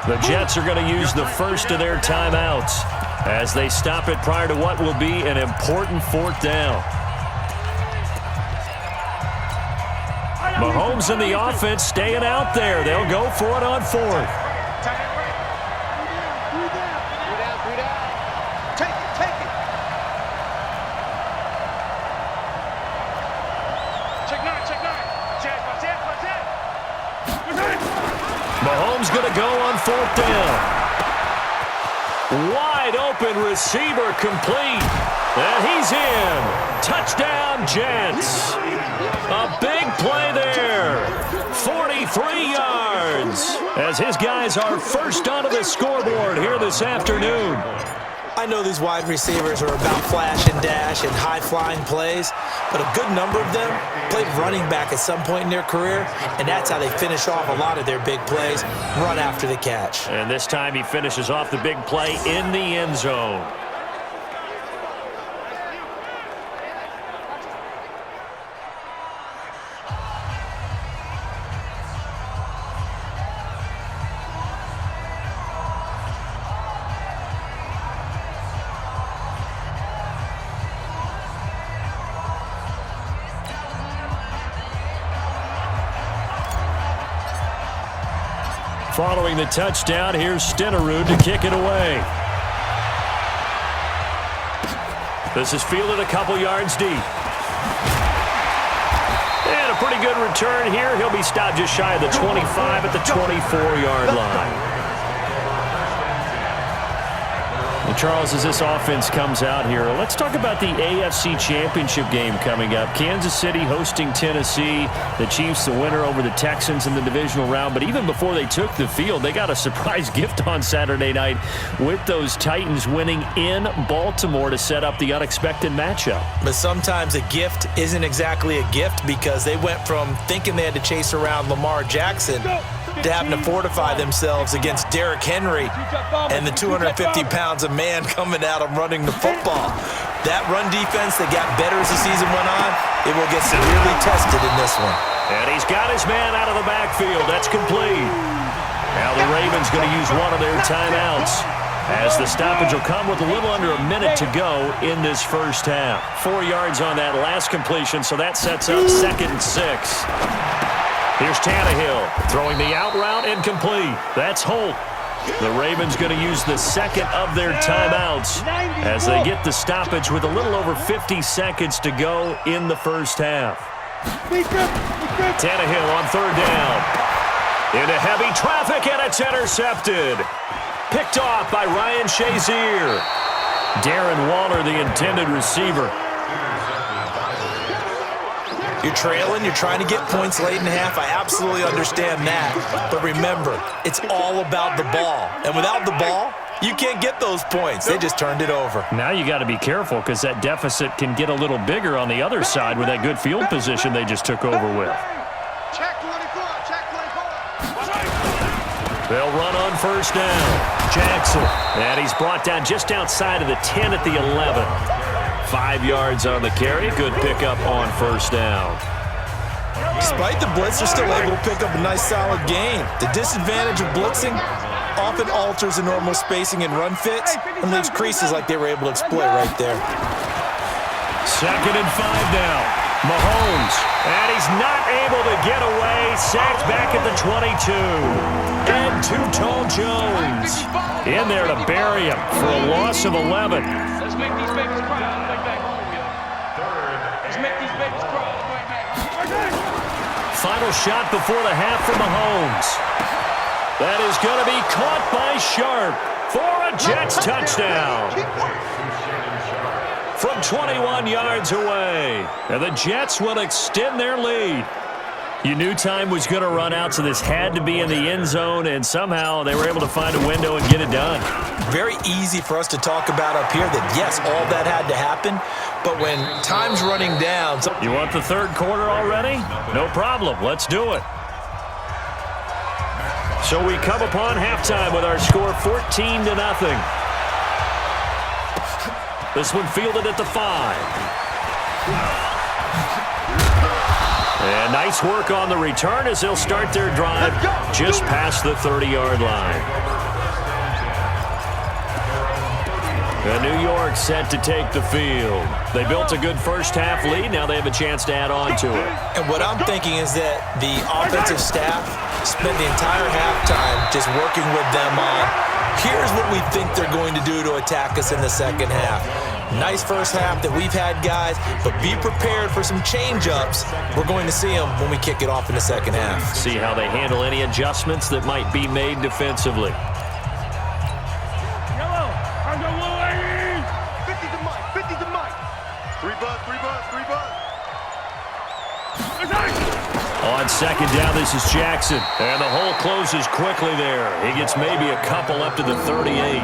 The Jets are going to use the first of their timeouts as they stop it prior to what will be an important fourth down. Mahomes and the offense staying out there. They'll go for it on fourth. Mahomes going to go on fourth down. Wide open receiver complete. And he's in. Touchdown, Jets. A big play there. 43 yards. As his guys are first onto the scoreboard here this afternoon. I know these wide receivers are about flash and dash and high-flying plays, but a good number of them played running back at some point in their career, and that's how they finish off a lot of their big plays, run after the catch. And this time he finishes off the big play in the end zone. Following the touchdown, here's Stenerud to kick it away. This is fielded a couple yards deep. And a pretty good return here. He'll be stopped just shy of the 25 at the 24-yard line. Well, Charles, as this offense comes out here, let's talk about the AFC Championship game coming up. Kansas City hosting Tennessee. The Chiefs the winner over the Texans in the divisional round. But even before they took the field, they got a surprise gift on Saturday night with those Titans winning in Baltimore to set up the unexpected matchup. But sometimes a gift isn't exactly a gift because they went from thinking they had to chase around Lamar Jackson to having to fortify themselves against Derrick Henry and the 250 pounds of man coming out and running the football. That run defense that got better as the season went on, it will get severely tested in this one. And he's got his man out of the backfield. That's complete. Now the Ravens going to use one of their timeouts as the stoppage will come with a little under a minute to go in this first half. 4 yards on that last completion, so that sets up 2nd and 6. Here's Tannehill throwing the out route incomplete. That's Holt. The Ravens going to use the second of their timeouts as they get the stoppage with a little over 50 seconds to go in the first half. Tannehill on third down. Into heavy traffic, and it's intercepted. Picked off by Ryan Shazier. Darren Waller, the intended receiver. You're trailing, you're trying to get points late in half. I absolutely understand that. But remember, it's all about the ball. And without the ball, you can't get those points. They just turned it over. Now you got to be careful because that deficit can get a little bigger on the other side with that good field position they just took over with. Check 24, check 24. They'll run on first down. Jackson. And he's brought down just outside of the 10 at the 11. 5 yards on the carry. Good pickup on first down. Despite the blitz, they're still able to pick up a nice solid gain. The disadvantage of blitzing often alters the normal spacing and run fits and leaves creases like they were able to exploit right there. 2nd and 5 now. Mahomes. And he's not able to get away. Sacked back at the 22. And Too Tall Jones in there to bury him for a loss of 11. Let's make these babies cry. Final shot before the half from Mahomes. That is going to be caught by Sharp for a Jets touchdown. From 21 yards away. And the Jets will extend their lead. You knew time was going to run out, so this had to be in the end zone, and somehow they were able to find a window and get it done. Very easy for us to talk about up here that, yes, all that had to happen, but when time's running down... You want the third quarter already? No problem. Let's do it. So we come upon halftime with our score 14-0. This one fielded at the 5. And nice work on the return as they'll start their drive just past the 30-yard line. And New York set to take the field. They built a good first-half lead. Now they have a chance to add on to it. And what I'm thinking is that the offensive staff spent the entire halftime just working with them on, here's what we think they're going to do to attack us in the second half. Nice first half that we've had, guys, but be prepared for some change-ups. We're going to see them when we kick it off in the second half. See how they handle any adjustments that might be made defensively. 50 to Mike. 3 buzz. On second down, this is Jackson. And the hole closes quickly there. He gets maybe a couple up to the 38.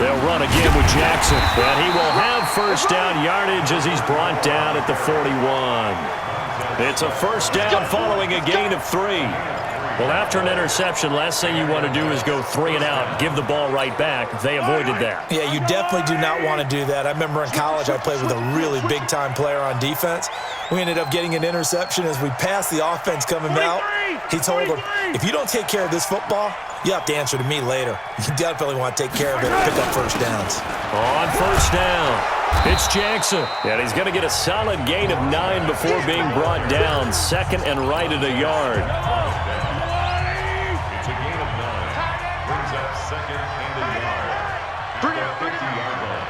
They'll run again with Jackson. And he will have first down yardage as he's brought down at the 41. It's a first down following a gain of 3. Well, after an interception, last thing you want to do is go 3 and out, give the ball right back. They avoided that. Yeah, you definitely do not want to do that. I remember in college I played with a really big-time player on defense. We ended up getting an interception as we passed the offense coming out. He told him, if you don't take care of this football, you have to answer to me later. You definitely want to take care of it and pick up first downs. On first down, it's Jackson. And he's going to get a solid gain of 9 before being brought down. Second and right at a yard. It's a gain of 9. Brings up second and a yard. 50-yard line.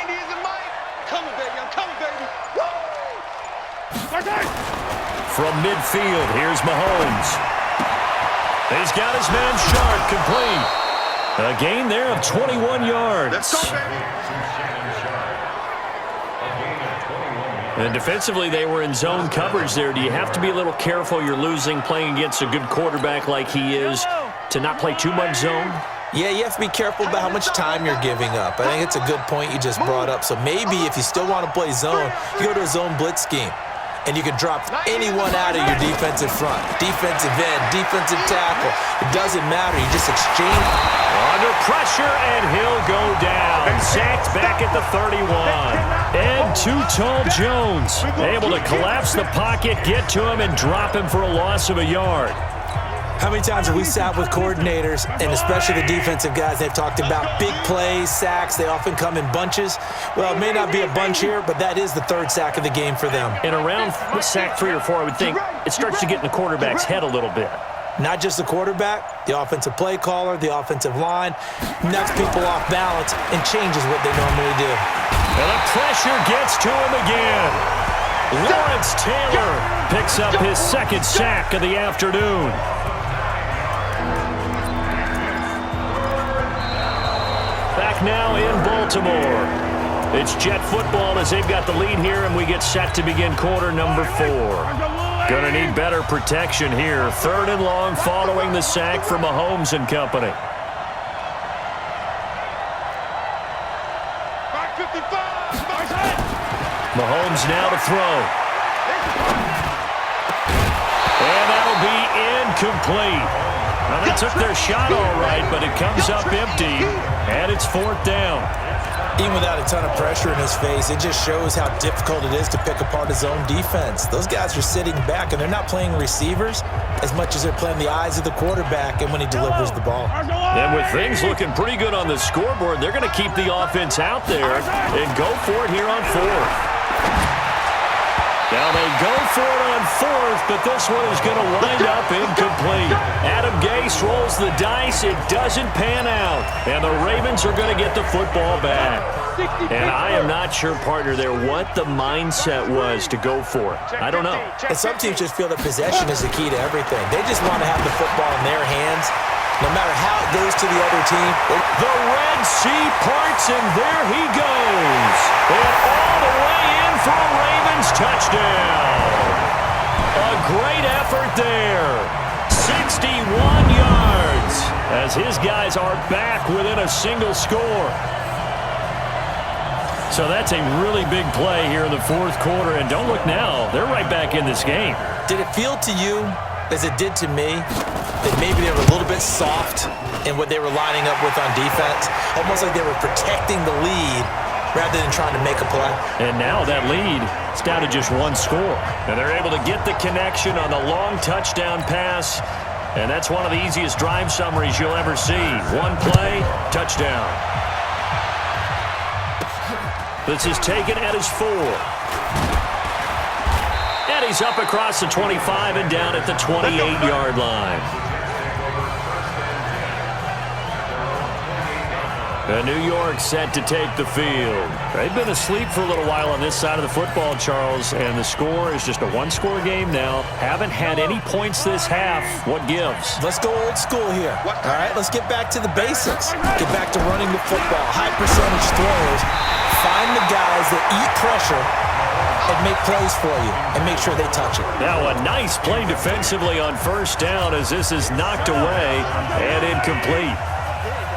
90 is a Mike. Coming, baby. I'm coming, baby. Woo! From midfield, here's Mahomes. He's got his man Sharp complete. A gain there of 21 yards. Let's go, baby. And defensively, they were in zone coverage there. Do you have to be a little careful? You're losing playing against a good quarterback like he is to not play too much zone? Yeah, you have to be careful about how much time you're giving up. I think it's a good point you just brought up. So maybe if you still want to play zone, you go to a zone blitz scheme. And you can drop anyone out of your defensive front. Defensive end, defensive tackle. It doesn't matter. You just exchange. Under pressure, and he'll go down. Sacked back at the 31. And too tall Jones. Able to collapse the pocket, get to him, and drop him for a loss of a yard. How many times have we sat with coordinators, and especially the defensive guys, they've talked about big plays, sacks. They often come in bunches. Well, it may not be a bunch here, but that is the 3rd sack of the game for them. And around sack 3 or 4, I would think it starts to get in the quarterback's head a little bit. Not just the quarterback, the offensive play caller, the offensive line, knocks people off balance and changes what they normally do. And the pressure gets to him again. Lawrence Taylor picks up his 2nd sack of the afternoon. Back now in Baltimore. It's Jet football as they've got the lead here, and we get set to begin quarter number 4. Gonna need better protection here. 3rd and long following the sack from Mahomes and company. Mahomes now to throw. And that'll be incomplete. Now, they took their shot all right, but it comes up empty, and it's 4th down. Even without a ton of pressure in his face, it just shows how difficult it is to pick apart his own defense. Those guys are sitting back, and they're not playing receivers as much as they're playing the eyes of the quarterback and when he delivers the ball. And with things looking pretty good on the scoreboard, they're going to keep the offense out there and go for it here on 4th. Now they go for it on 4th, but this one is going to wind up incomplete. Adam Gase rolls the dice. It doesn't pan out. And the Ravens are going to get the football back. And I am not sure, partner, there what the mindset was to go for it. I don't know. And some teams just feel that possession is the key to everything. They just want to have the football in their hands. No matter how it goes to the other team. The Red Sea parts, and there he goes. And all the way in for a Ravens touchdown. A great effort there. 61 yards as his guys are back within a single score. So that's a really big play here in the 4th quarter. And don't look now, they're right back in this game. Did it feel to you, as it did to me, that maybe they were a little bit soft in what they were lining up with on defense? Almost like they were protecting the lead rather rather than trying to make a play. And now that lead is down to just one score. And they're able to get the connection on the long touchdown pass. And that's one of the easiest drive summaries you'll ever see. One play, touchdown. This is taken at his 4. And he's up across the 25 and down at the 28-yard line. New York set to take the field. They've been asleep for a little while on this side of the football, Charles, and the score is just a one-score game now. Haven't had any points this half. What gives? Let's go old school here. All right, let's get back to the basics. Get back to running the football, high percentage throws. Find the guys that eat pressure and make plays for you and make sure they touch it. Now a nice play defensively on first down as this is knocked away and incomplete.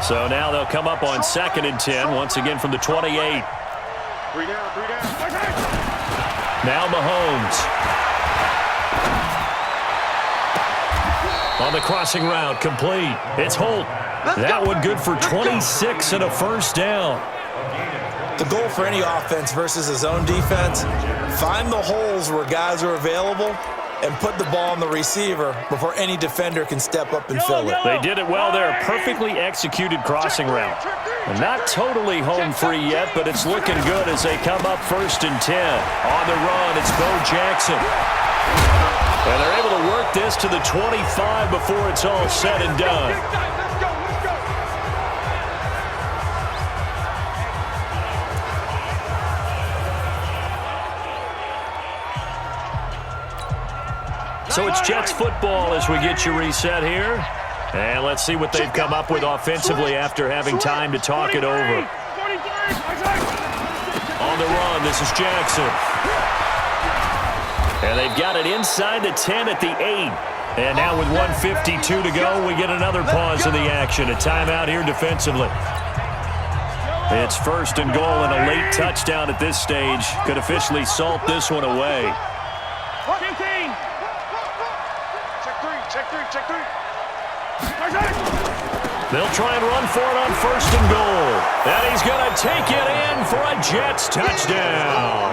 So now they'll come up on 2nd and 10, once again from the 28. 3 down. Now Mahomes. On the crossing route, complete. It's Holt. That one good for 26 and a first down. The goal for any offense versus a zone defense, find the holes where guys are available and put the ball on the receiver before any defender can step up and fill it. They did it well there. Perfectly executed crossing route. And not totally home free yet, but it's looking good as they come up 1st and 10. On the run, it's Bo Jackson. And they're able to work this to the 25 before it's all said and done. So it's Jets football as we get you reset here. And let's see what they've come up with offensively after having time to talk it over. On the run, this is Jackson. And they've got it inside the 10 at the 8. And now with 1:52 to go, we get another pause in the action. A timeout here defensively. It's 1st and goal, and a late touchdown at this stage could officially salt this one away. Check 3. They'll try and run for it on 1st and goal. And he's going to take it in for a Jets touchdown.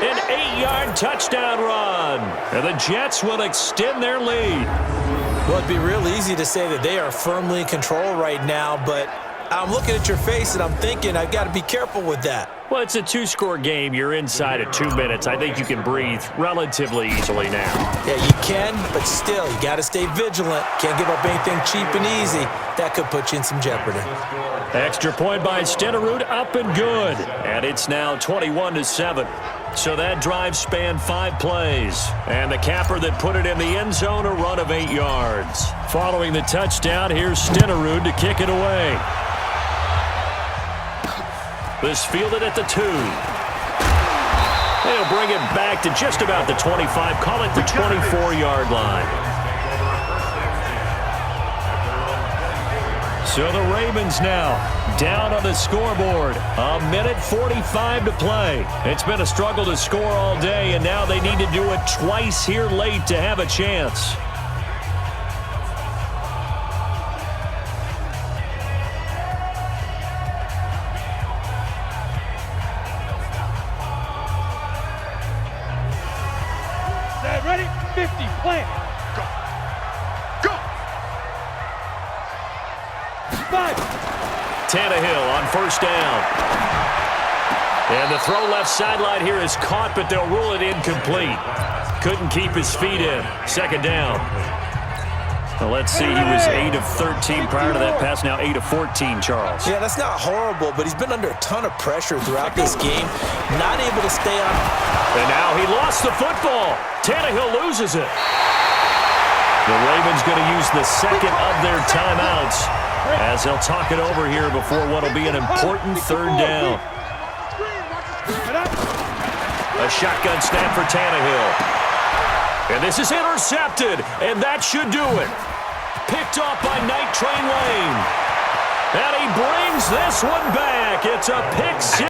An 8-yard touchdown run. And the Jets will extend their lead. Well, it'd be real easy to say that they are firmly in control right now, but I'm looking at your face and I'm thinking I've got to be careful with that. Well, it's a 2-score game. You're inside at 2 minutes. I think you can breathe relatively easily now. Yeah, you can, but still, you got to stay vigilant. Can't give up anything cheap and easy. That could put you in some jeopardy. Extra point by Stenerud, up and good. And it's now 21-7. So that drive spanned 5 plays. And the capper that put it in the end zone, a run of 8 yards. Following the touchdown, here's Stenerud to kick it away. This fielded at the 2. They'll bring it back to just about the 25. Call it the 24-yard line. So the Ravens now down on the scoreboard. 1:45 to play. It's been a struggle to score all day, and now they need to do it twice here late to have a chance. Ready? 50, plant. Go. 5. Tannehill on 1st down. And the throw left sideline here is caught, but they'll rule it incomplete. Couldn't keep his feet in. 2nd down. Well, let's see. He was 8 of 13 prior to that pass. Now 8 of 14, Charles. Yeah, that's not horrible, but he's been under a ton of pressure throughout this game. Not able to stay on. And now he lost the football. Tannehill loses it. The Ravens going to use the 2nd of their timeouts as they'll talk it over here before what will be an important 3rd down. A shotgun snap for Tannehill. And this is intercepted, and that should do it. Picked off by Night Train Lane. And he brings this one back. It's a pick 6.